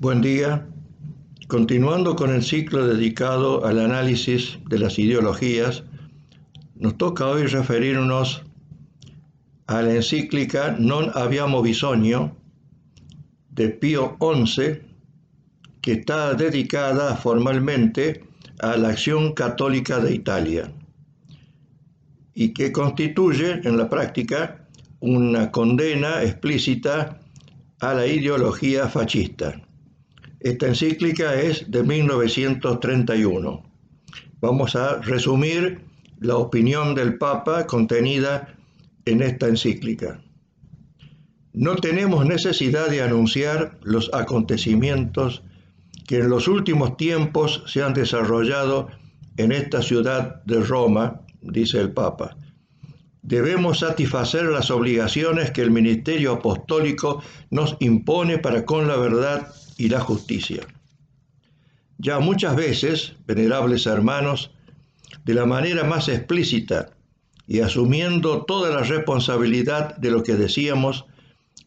Buen día. Continuando con el ciclo dedicado al análisis de las ideologías, nos toca hoy referirnos a la encíclica Non Abbiamo Bisogno de Pío XI, que está dedicada formalmente a la Acción Católica de Italia y que constituye en la práctica una condena explícita a la ideología fascista. Esta encíclica es de 1931. Vamos a resumir la opinión del Papa contenida en esta encíclica. No tenemos necesidad de anunciar los acontecimientos que en los últimos tiempos se han desarrollado en esta ciudad de Roma, dice el Papa. Debemos satisfacer las obligaciones que el ministerio apostólico nos impone para con la verdad y la justicia. Ya muchas veces, venerables hermanos, de la manera más explícita y asumiendo toda la responsabilidad de lo que decíamos,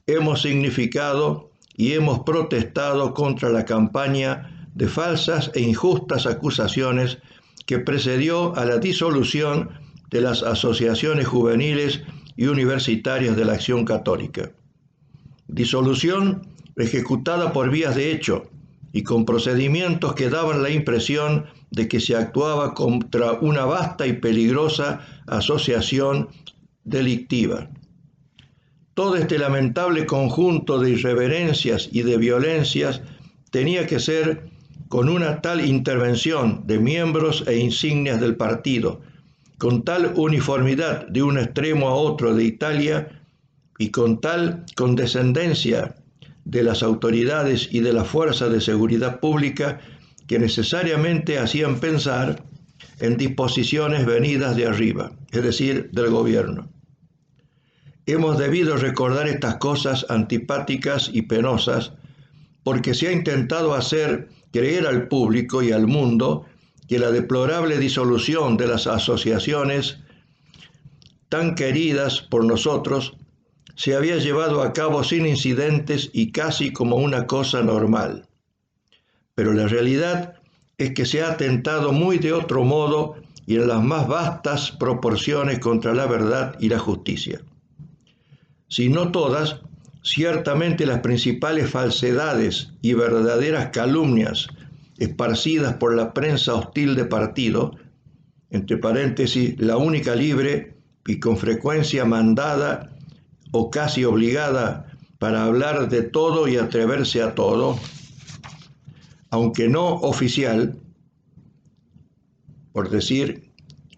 hemos significado y hemos protestado contra la campaña de falsas e injustas acusaciones que precedió a la disolución de las asociaciones juveniles y universitarias de la Acción Católica. Disolución ejecutada por vías de hecho y con procedimientos que daban la impresión de que se actuaba contra una vasta y peligrosa asociación delictiva. Todo este lamentable conjunto de irreverencias y de violencias tenía que ser con una tal intervención de miembros e insignias del partido, con tal uniformidad de un extremo a otro de Italia y con tal condescendencia de las autoridades y de la fuerza de seguridad pública que necesariamente hacían pensar en disposiciones venidas de arriba, es decir, del gobierno. Hemos debido recordar estas cosas antipáticas y penosas porque se ha intentado hacer creer al público y al mundo que la deplorable disolución de las asociaciones tan queridas por nosotros se había llevado a cabo sin incidentes y casi como una cosa normal. Pero la realidad es que se ha atentado muy de otro modo y en las más vastas proporciones contra la verdad y la justicia. Si no todas, ciertamente las principales falsedades y verdaderas calumnias esparcidas por la prensa hostil de partido, entre paréntesis, la única libre y con frecuencia mandada o casi obligada para hablar de todo y atreverse a todo, aunque no oficial, por decir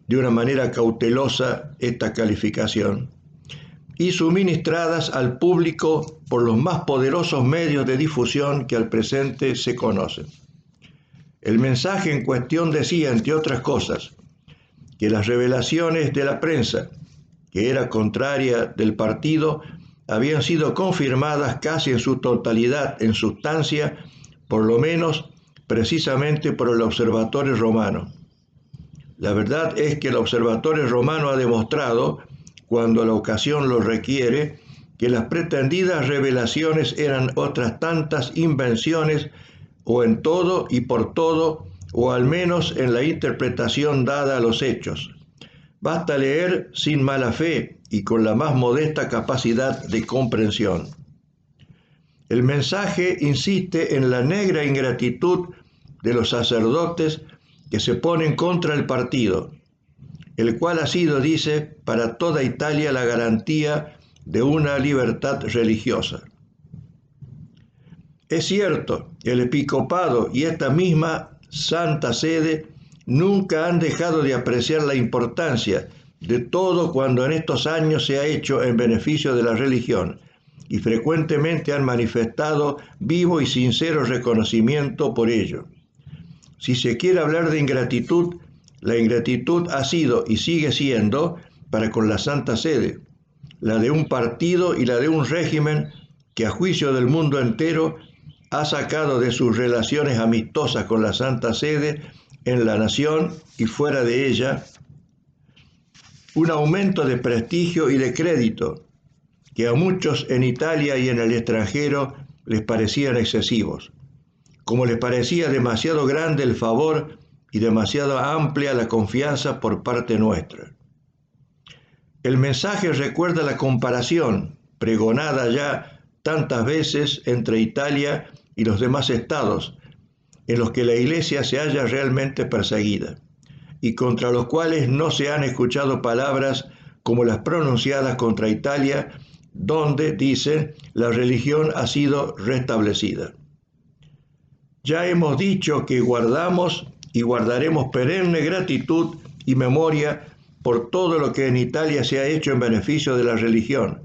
de una manera cautelosa esta calificación, y suministradas al público por los más poderosos medios de difusión que al presente se conocen. El mensaje en cuestión decía, entre otras cosas, que las revelaciones de la prensa, que era contraria del partido, habían sido confirmadas casi en su totalidad, en sustancia, por lo menos precisamente por el Observatorio Romano. La verdad es que el Observatorio Romano ha demostrado, cuando la ocasión lo requiere, que las pretendidas revelaciones eran otras tantas invenciones o en todo y por todo, o al menos en la interpretación dada a los hechos. Basta leer sin mala fe y con la más modesta capacidad de comprensión. El mensaje insiste en la negra ingratitud de los sacerdotes que se ponen contra el partido, el cual ha sido, dice, para toda Italia la garantía de una libertad religiosa. Es cierto, el episcopado y esta misma Santa Sede nunca han dejado de apreciar la importancia de todo cuando en estos años se ha hecho en beneficio de la religión y frecuentemente han manifestado vivo y sincero reconocimiento por ello. Si se quiere hablar de ingratitud, la ingratitud ha sido y sigue siendo para con la Santa Sede, la de un partido y la de un régimen que a juicio del mundo entero ha sacado de sus relaciones amistosas con la Santa Sede en la nación y fuera de ella un aumento de prestigio y de crédito que a muchos en Italia y en el extranjero les parecían excesivos. como les parecía demasiado grande el favor y demasiado amplia la confianza por parte nuestra. El mensaje recuerda la comparación, pregonada ya tantas veces entre Italia y los demás estados, en los que la Iglesia se halla realmente perseguida, y contra los cuales no se han escuchado palabras como las pronunciadas contra Italia, donde, dice, la religión ha sido restablecida. Ya hemos dicho que guardamos y guardaremos perenne gratitud y memoria por todo lo que en Italia se ha hecho en beneficio de la religión,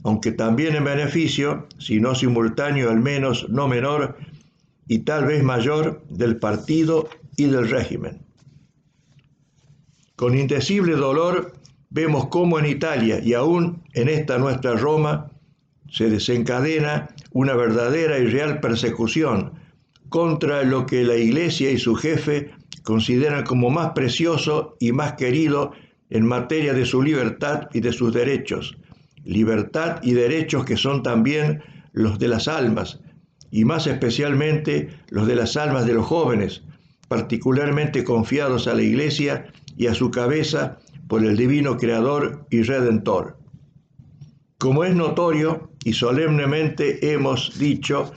aunque también en beneficio, si no simultáneo al menos no menor, y tal vez mayor, del partido y del régimen. Con indecible dolor vemos cómo en Italia y aún en esta nuestra Roma se desencadena una verdadera y real persecución contra lo que la Iglesia y su jefe consideran como más precioso y más querido en materia de su libertad y de sus derechos. Libertad y derechos que son también los de las almas, y más especialmente los de las almas de los jóvenes, particularmente confiados a la Iglesia y a su cabeza por el divino Creador y Redentor. Como es notorio y solemnemente hemos dicho,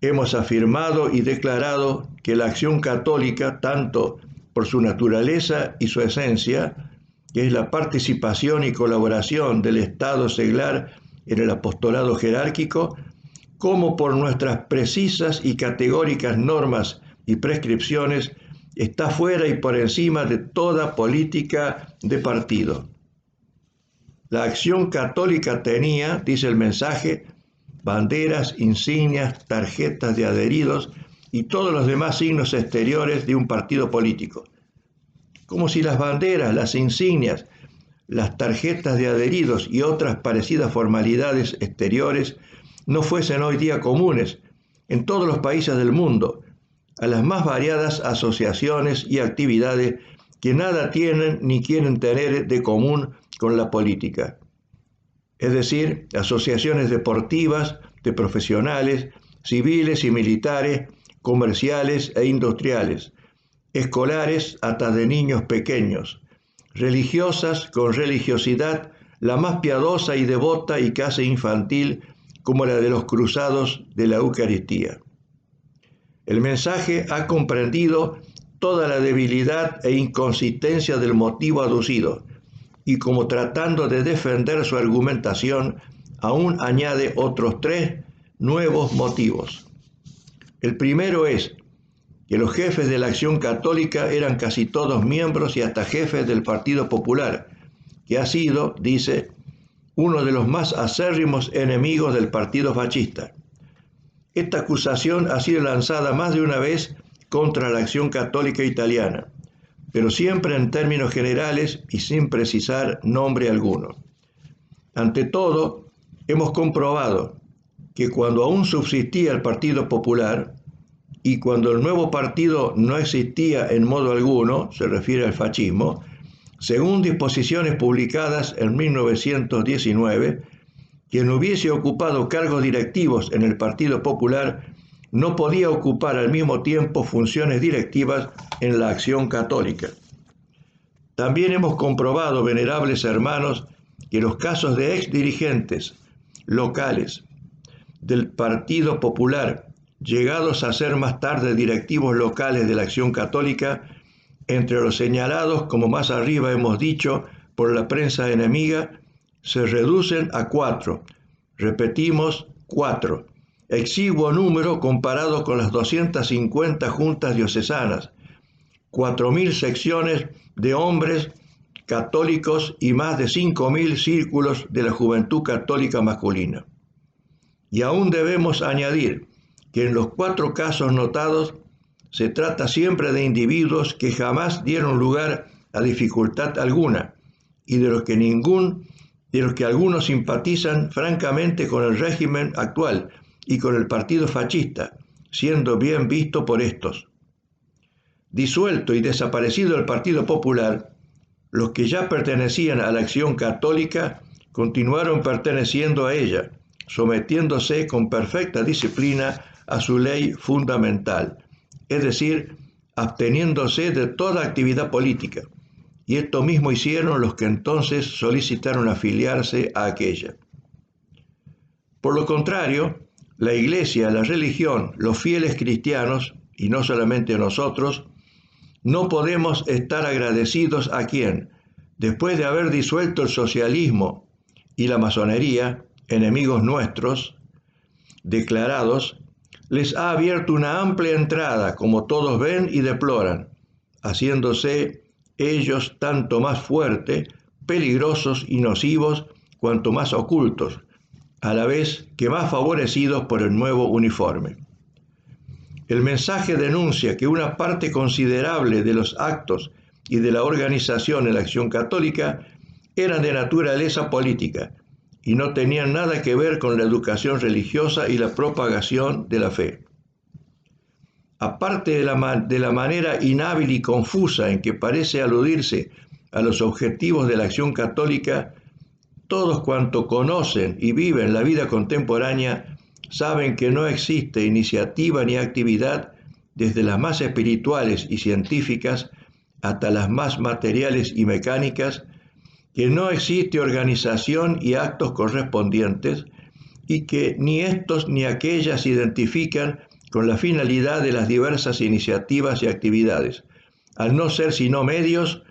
hemos afirmado y declarado que la acción católica, tanto por su naturaleza y su esencia, que es la participación y colaboración del Estado seglar en el apostolado jerárquico, como por nuestras precisas y categóricas normas y prescripciones, está fuera y por encima de toda política de partido. La acción católica tenía, dice el mensaje, banderas, insignias, tarjetas de adheridos y todos los demás signos exteriores de un partido político. Como si las banderas, las insignias, las tarjetas de adheridos y otras parecidas formalidades exteriores no fuesen hoy día comunes en todos los países del mundo, a las más variadas asociaciones y actividades que nada tienen ni quieren tener de común con la política. Es decir, asociaciones deportivas, de profesionales, civiles y militares, comerciales e industriales, escolares hasta de niños pequeños, religiosas con religiosidad la más piadosa y devota y casi infantil como la de los cruzados de la Eucaristía. El mensaje ha comprendido toda la debilidad e inconsistencia del motivo aducido, y como tratando de defender su argumentación, aún añade otros 3 nuevos motivos. El primero es que los jefes de la Acción Católica eran casi todos miembros y hasta jefes del Partido Popular, que ha sido, dice, uno de los más acérrimos enemigos del partido fascista. Esta acusación ha sido lanzada más de una vez contra la Acción Católica italiana, pero siempre en términos generales y sin precisar nombre alguno. Ante todo, hemos comprobado que cuando aún subsistía el Partido Popular y cuando el nuevo partido no existía en modo alguno, se refiere al fascismo, según disposiciones publicadas en 1919, quien hubiese ocupado cargos directivos en el Partido Popular no podía ocupar al mismo tiempo funciones directivas en la Acción Católica. También hemos comprobado, venerables hermanos, que los casos de exdirigentes locales del Partido Popular, llegados a ser más tarde directivos locales de la Acción Católica, entre los señalados, como más arriba hemos dicho, por la prensa enemiga, se reducen a 4. Repetimos, 4. Exiguo número comparado con las 250 juntas diocesanas, 4.000 secciones de hombres católicos y más de 5.000 círculos de la juventud católica masculina. Y aún debemos añadir que en los 4 casos notados se trata siempre de individuos que jamás dieron lugar a dificultad alguna y de los que algunos simpatizan francamente con el régimen actual y con el partido fascista, siendo bien visto por estos. Disuelto y desaparecido el Partido Popular, los que ya pertenecían a la Acción Católica continuaron perteneciendo a ella, sometiéndose con perfecta disciplina a su ley fundamental, es decir, absteniéndose de toda actividad política. Y esto mismo hicieron los que entonces solicitaron afiliarse a aquella. Por lo contrario, la Iglesia, la religión, los fieles cristianos, y no solamente nosotros, no podemos estar agradecidos a quien, después de haber disuelto el socialismo y la masonería, enemigos nuestros, declarados, les ha abierto una amplia entrada, como todos ven y deploran, haciéndose ellos tanto más fuertes, peligrosos y nocivos, cuanto más ocultos, a la vez que más favorecidos por el nuevo uniforme. El mensaje denuncia que una parte considerable de los actos y de la organización en la Acción Católica eran de naturaleza política y no tenían nada que ver con la educación religiosa y la propagación de la fe. Aparte de la manera inhábil y confusa en que parece aludirse a los objetivos de la Acción Católica, todos cuantos conocen y viven la vida contemporánea saben que no existe iniciativa ni actividad, desde las más espirituales y científicas hasta las más materiales y mecánicas, que no existe organización y actos correspondientes, y que ni estos ni aquellas identifican con la finalidad de las diversas iniciativas y actividades, al no ser sino medios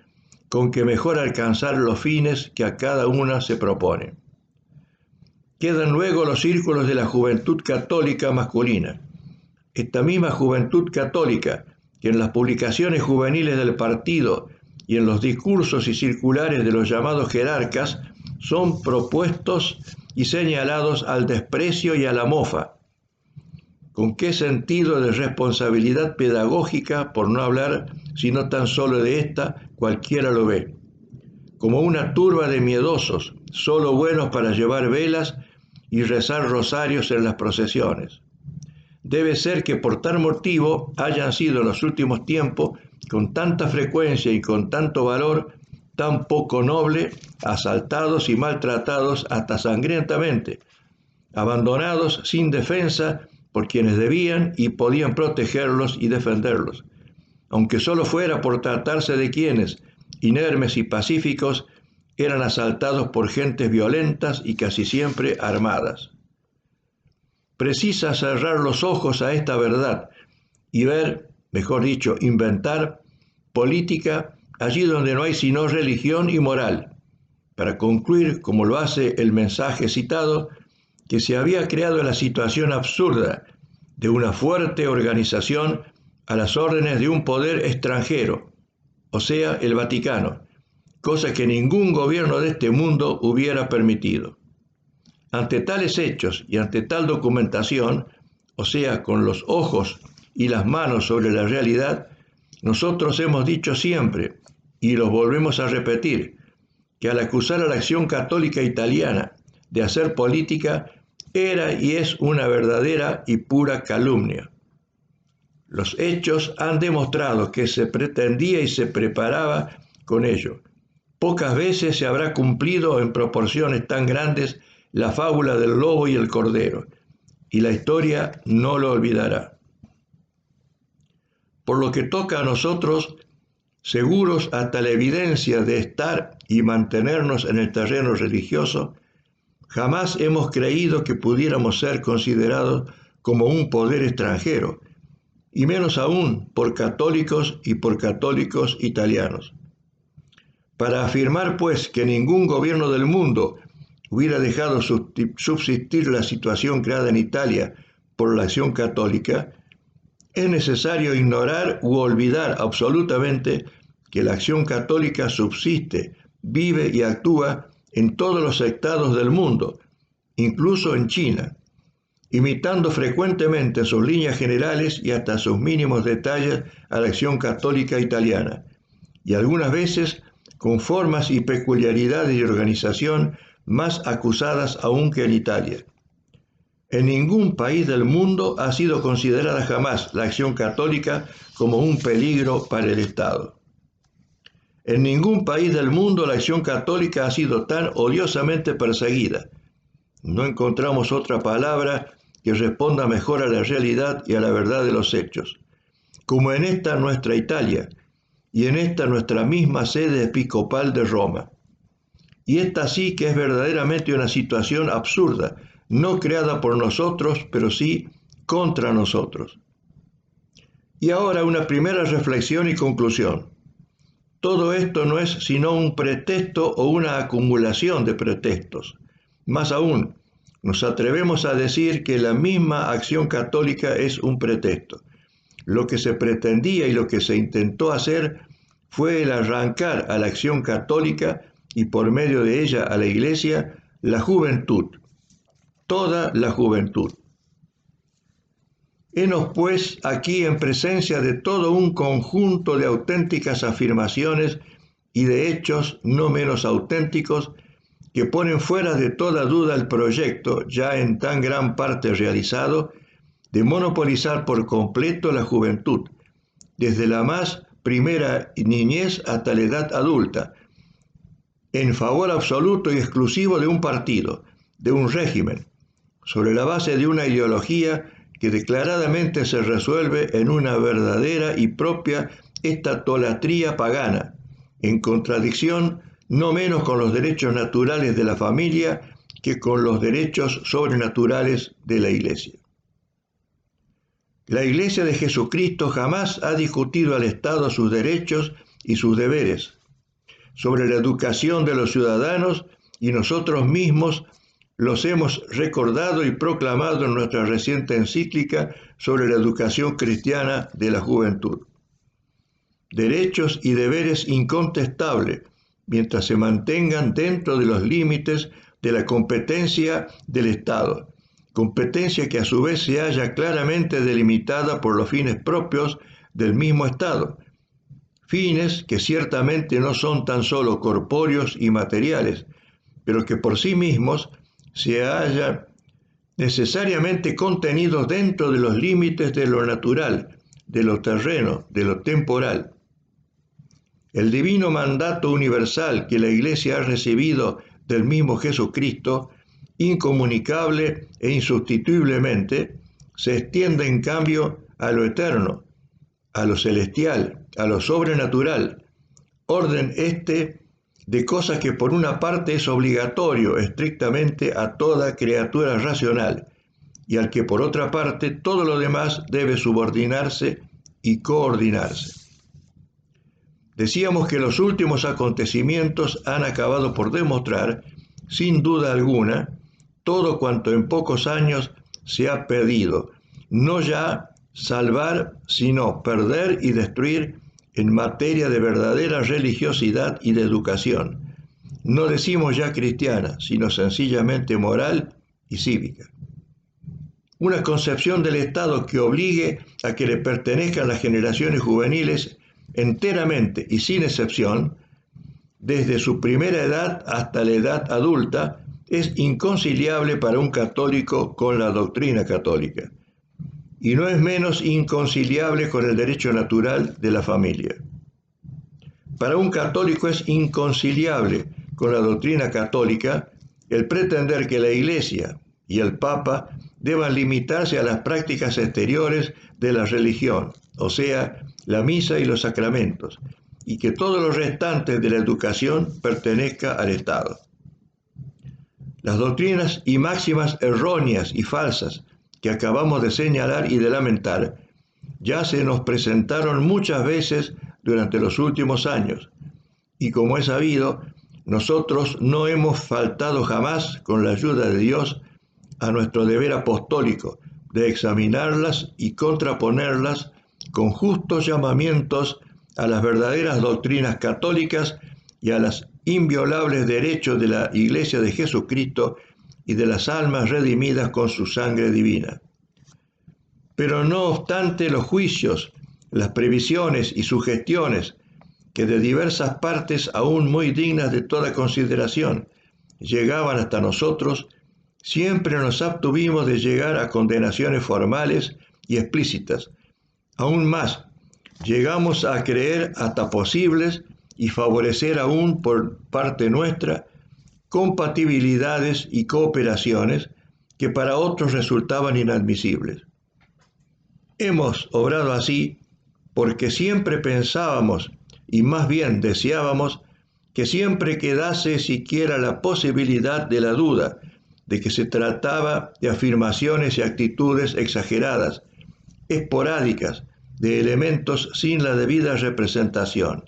con que mejor alcanzar los fines que a cada una se propone. Quedan luego los círculos de la juventud católica masculina. Esta misma juventud católica, que en las publicaciones juveniles del partido y en los discursos y circulares de los llamados jerarcas, son propuestos y señalados al desprecio y a la mofa. ¿Con qué sentido de responsabilidad pedagógica, por no hablar sino tan solo de esta, cualquiera lo ve? Como una turba de miedosos, solo buenos para llevar velas y rezar rosarios en las procesiones. Debe ser que por tal motivo hayan sido en los últimos tiempos, con tanta frecuencia y con tanto valor, tan poco noble, asaltados y maltratados hasta sangrientamente, abandonados sin defensa por quienes debían y podían protegerlos y defenderlos, aunque solo fuera por tratarse de quienes, inermes y pacíficos, eran asaltados por gentes violentas y casi siempre armadas. Precisa cerrar los ojos a esta verdad y ver, mejor dicho, inventar política allí donde no hay sino religión y moral, para concluir, como lo hace el mensaje citado, que se había creado la situación absurda de una fuerte organización a las órdenes de un poder extranjero, o sea, el Vaticano, cosa que ningún gobierno de este mundo hubiera permitido. Ante tales hechos y ante tal documentación, o sea, con los ojos y las manos sobre la realidad, nosotros hemos dicho siempre, y lo volvemos a repetir, que al acusar a la Acción Católica Italiana de hacer política, era y es una verdadera y pura calumnia. Los hechos han demostrado que se pretendía y se preparaba con ello. Pocas veces se habrá cumplido en proporciones tan grandes la fábula del lobo y el cordero, y la historia no lo olvidará. Por lo que toca a nosotros, seguros hasta la evidencia de estar y mantenernos en el terreno religioso, jamás hemos creído que pudiéramos ser considerados como un poder extranjero, y menos aún por católicos y por católicos italianos. Para afirmar, pues, que ningún gobierno del mundo hubiera dejado subsistir la situación creada en Italia por la Acción Católica, es necesario ignorar u olvidar absolutamente que la Acción Católica subsiste, vive y actúa en todos los estados del mundo, incluso en China, imitando frecuentemente sus líneas generales y hasta sus mínimos detalles a la Acción Católica italiana, y algunas veces con formas y peculiaridades de organización más acusadas aún que en Italia. En ningún país del mundo ha sido considerada jamás la Acción Católica como un peligro para el Estado. En ningún país del mundo la Acción Católica ha sido tan odiosamente perseguida. No encontramos otra palabra que responda mejor a la realidad y a la verdad de los hechos, como en esta nuestra Italia y en esta nuestra misma sede episcopal de Roma. Y esta sí que es verdaderamente una situación absurda, no creada por nosotros, pero sí contra nosotros. Y ahora una primera reflexión y conclusión. Todo esto no es sino un pretexto o una acumulación de pretextos. Más aún, nos atrevemos a decir que la misma acción católica es un pretexto. Lo que se pretendía y lo que se intentó hacer fue el arrancar a la acción católica y por medio de ella a la Iglesia la juventud, toda la juventud. Henos pues aquí en presencia de todo un conjunto de auténticas afirmaciones y de hechos no menos auténticos que ponen fuera de toda duda el proyecto, ya en tan gran parte realizado, de monopolizar por completo la juventud, desde la más primera niñez hasta la edad adulta, en favor absoluto y exclusivo de un partido, de un régimen, sobre la base de una ideología que declaradamente se resuelve en una verdadera y propia estatolatría pagana, en contradicción no menos con los derechos naturales de la familia que con los derechos sobrenaturales de la Iglesia. La Iglesia de Jesucristo jamás ha discutido al Estado sus derechos y sus deberes sobre la educación de los ciudadanos y nosotros mismos los hemos recordado y proclamado en nuestra reciente encíclica sobre la educación cristiana de la juventud. Derechos y deberes incontestables, mientras se mantengan dentro de los límites de la competencia del Estado, competencia que a su vez se halla claramente delimitada por los fines propios del mismo Estado, fines que ciertamente no son tan solo corpóreos y materiales, pero que por sí mismos se hallan necesariamente contenidos dentro de los límites de lo natural, de lo terreno, de lo temporal. El divino mandato universal que la Iglesia ha recibido del mismo Jesucristo, incomunicable e insustituiblemente, se extiende en cambio a lo eterno, a lo celestial, a lo sobrenatural, orden de cosas que por una parte es obligatorio estrictamente a toda criatura racional y al que por otra parte todo lo demás debe subordinarse y coordinarse. Decíamos que los últimos acontecimientos han acabado por demostrar, sin duda alguna, todo cuanto en pocos años se ha pedido, no ya salvar, sino perder y destruir en materia de verdadera religiosidad y de educación. No decimos ya cristiana, sino sencillamente moral y cívica. Una concepción del Estado que obligue a que le pertenezcan las generaciones juveniles enteramente y sin excepción, desde su primera edad hasta la edad adulta, es inconciliable para un católico con la doctrina católica. Y no es menos inconciliable con el derecho natural de la familia. Para un católico es inconciliable con la doctrina católica el pretender que la Iglesia y el Papa deban limitarse a las prácticas exteriores de la religión, o sea, la misa y los sacramentos, y que todo lo restante de la educación pertenezca al Estado. Las doctrinas y máximas erróneas y falsas que acabamos de señalar y de lamentar, ya se nos presentaron muchas veces durante los últimos años, y como es sabido, nosotros no hemos faltado jamás, con la ayuda de Dios, a nuestro deber apostólico de examinarlas y contraponerlas con justos llamamientos a las verdaderas doctrinas católicas y a los inviolables derechos de la Iglesia de Jesucristo y de las almas redimidas con su sangre divina. Pero no obstante los juicios, las previsiones y sugestiones que de diversas partes aún muy dignas de toda consideración llegaban hasta nosotros, siempre nos abstuvimos de llegar a condenaciones formales y explícitas. Aún más, llegamos a creer hasta posibles y favorecer aún por parte nuestra compatibilidades y cooperaciones que para otros resultaban inadmisibles. Hemos obrado así porque siempre pensábamos, y más bien deseábamos, que siempre quedase siquiera la posibilidad de la duda de que se trataba de afirmaciones y actitudes exageradas, esporádicas, de elementos sin la debida representación.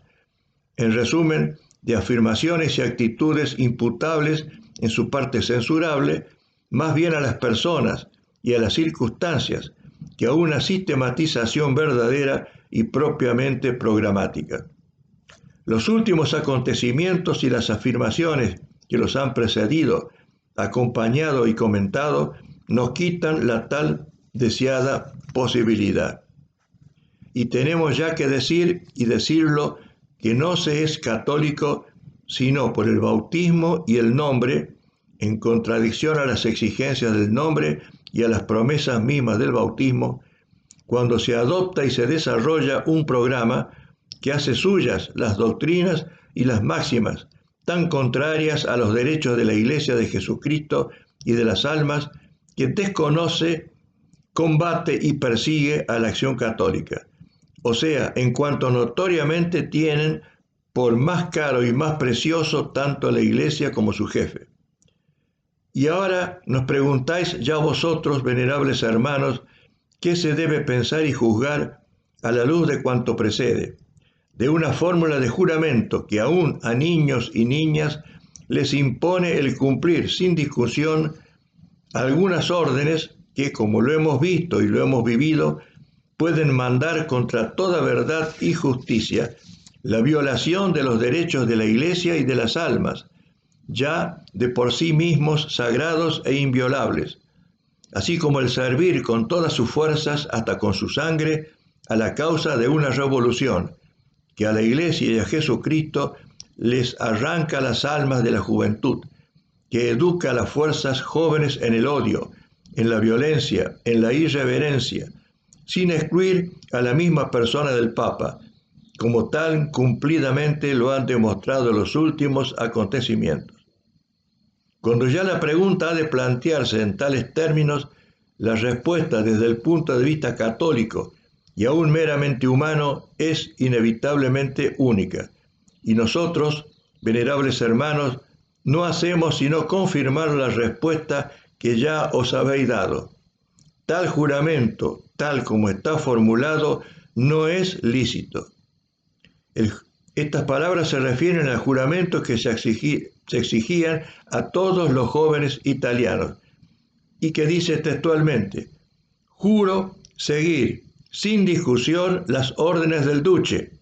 En resumen, de afirmaciones y actitudes imputables en su parte censurable, más bien a las personas y a las circunstancias, que a una sistematización verdadera y propiamente programática. Los últimos acontecimientos y las afirmaciones que los han precedido, acompañado y comentado, nos quitan la tal deseada posibilidad. Y tenemos ya que decir y decirlo que no se es católico sino por el bautismo y el nombre, en contradicción a las exigencias del nombre y a las promesas mismas del bautismo, cuando se adopta y se desarrolla un programa que hace suyas las doctrinas y las máximas tan contrarias a los derechos de la Iglesia de Jesucristo y de las almas, que desconoce, combate y persigue a la acción católica. O sea, en cuanto notoriamente tienen por más caro y más precioso tanto a la Iglesia como su jefe. Y ahora nos preguntáis ya vosotros, venerables hermanos, ¿qué se debe pensar y juzgar a la luz de cuanto precede? De una fórmula de juramento que aún a niños y niñas les impone el cumplir sin discusión algunas órdenes que, como lo hemos visto y lo hemos vivido, pueden mandar contra toda verdad y justicia la violación de los derechos de la Iglesia y de las almas, ya de por sí mismos sagrados e inviolables, así como el servir con todas sus fuerzas, hasta con su sangre, a la causa de una revolución, que a la Iglesia y a Jesucristo les arranca las almas de la juventud, que educa a las fuerzas jóvenes en el odio, en la violencia, en la irreverencia, sin excluir a la misma persona del Papa, como tan cumplidamente lo han demostrado los últimos acontecimientos. Cuando ya la pregunta ha de plantearse en tales términos, la respuesta desde el punto de vista católico y aún meramente humano es inevitablemente única. Y nosotros, venerables hermanos, no hacemos sino confirmar la respuesta que ya os habéis dado. Tal juramento, tal como está formulado, no es lícito. Estas palabras se refieren al juramento que se exigían a todos los jóvenes italianos y que dice textualmente: juro seguir sin discusión las órdenes del duce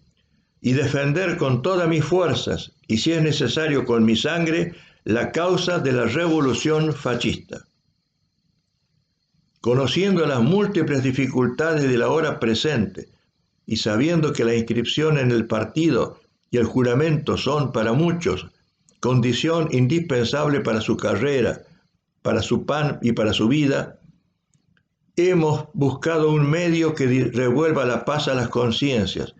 y defender con todas mis fuerzas y, si es necesario, con mi sangre, la causa de la revolución fascista. Conociendo las múltiples dificultades de la hora presente y sabiendo que la inscripción en el partido y el juramento son para muchos condición indispensable para su carrera, para su pan y para su vida, hemos buscado un medio que revuelva la paz a las conciencias,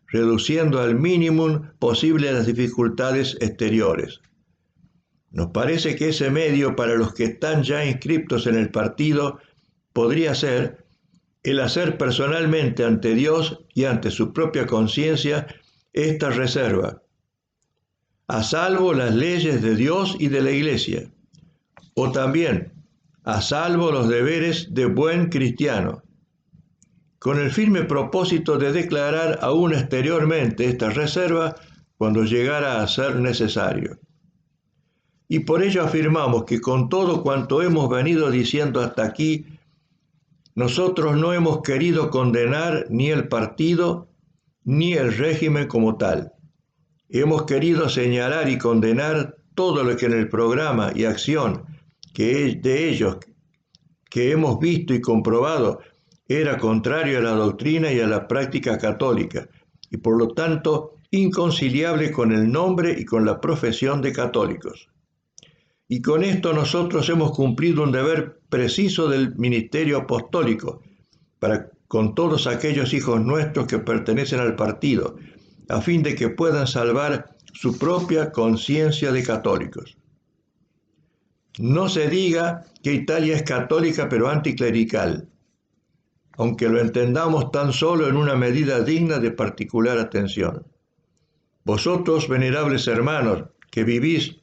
reduciendo al mínimo posible las dificultades exteriores. Nos parece que ese medio para los que están ya inscriptos en el partido podría ser el hacer personalmente ante Dios y ante su propia conciencia esta reserva: a salvo las leyes de Dios y de la Iglesia, o también a salvo los deberes de buen cristiano, con el firme propósito de declarar aún exteriormente esta reserva cuando llegara a ser necesario. Y por ello afirmamos que con todo cuanto hemos venido diciendo hasta aquí, nosotros no hemos querido condenar ni el partido ni el régimen como tal. Hemos querido señalar y condenar todo lo que en el programa y acción de ellos que hemos visto y comprobado era contrario a la doctrina y a la práctica católica, y por lo tanto inconciliable con el nombre y con la profesión de católicos. Y con esto nosotros hemos cumplido un deber preciso del ministerio apostólico para con todos aquellos hijos nuestros que pertenecen al partido, a fin de que puedan salvar su propia conciencia de católicos. No se diga que Italia es católica pero anticlerical, aunque lo entendamos tan solo en una medida digna de particular atención. Vosotros, venerables hermanos, que vivís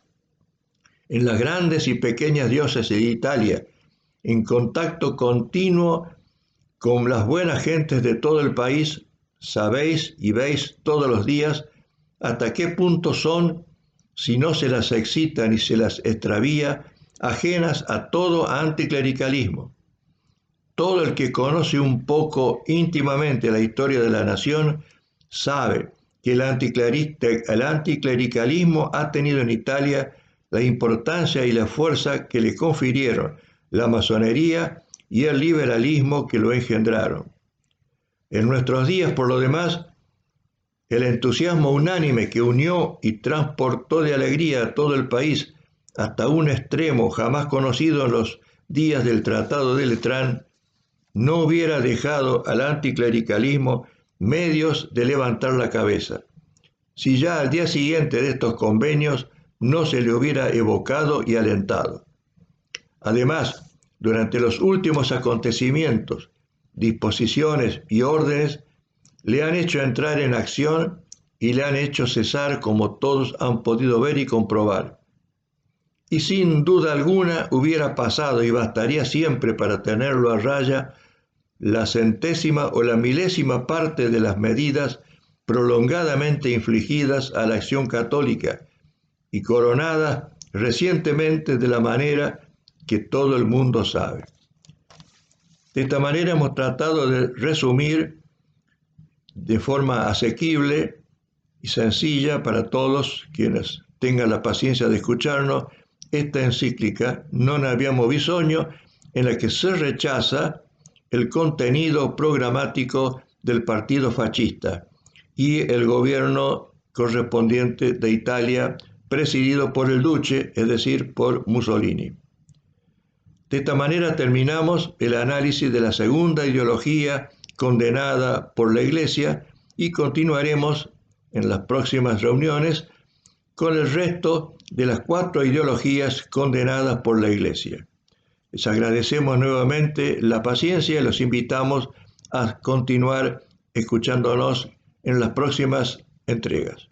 en las grandes y pequeñas diócesis de Italia, en contacto continuo con las buenas gentes de todo el país, sabéis y veis todos los días hasta qué punto son, si no se las excita ni se las extravía, ajenas a todo anticlericalismo. Todo el que conoce un poco íntimamente la historia de la nación sabe que el anticlericalismo ha tenido en Italia la importancia y la fuerza que le confirieron la masonería y el liberalismo que lo engendraron. En nuestros días, por lo demás, el entusiasmo unánime que unió y transportó de alegría a todo el país hasta un extremo jamás conocido en los días del Tratado de Letrán, no hubiera dejado al anticlericalismo medios de levantar la cabeza, si ya al día siguiente de estos convenios no se le hubiera evocado y alentado. Además, durante los últimos acontecimientos, disposiciones y órdenes le han hecho entrar en acción y le han hecho cesar, como todos han podido ver y comprobar. Y sin duda alguna hubiera pasado y bastaría siempre para tenerlo a raya la centésima o la milésima parte de las medidas prolongadamente infligidas a la acción católica y coronadas recientemente de la manera que todo el mundo sabe. De esta manera hemos tratado de resumir de forma asequible y sencilla para todos quienes tengan la paciencia de escucharnos esta encíclica Non abbiamo bisogno, en la que se rechaza el contenido programático del partido fascista y el gobierno correspondiente de Italia presidido por el Duce, es decir, por Mussolini. De esta manera terminamos el análisis de la segunda ideología condenada por la Iglesia y continuaremos en las próximas reuniones con el resto de las 4 ideologías condenadas por la Iglesia. Les agradecemos nuevamente la paciencia y los invitamos a continuar escuchándonos en las próximas entregas.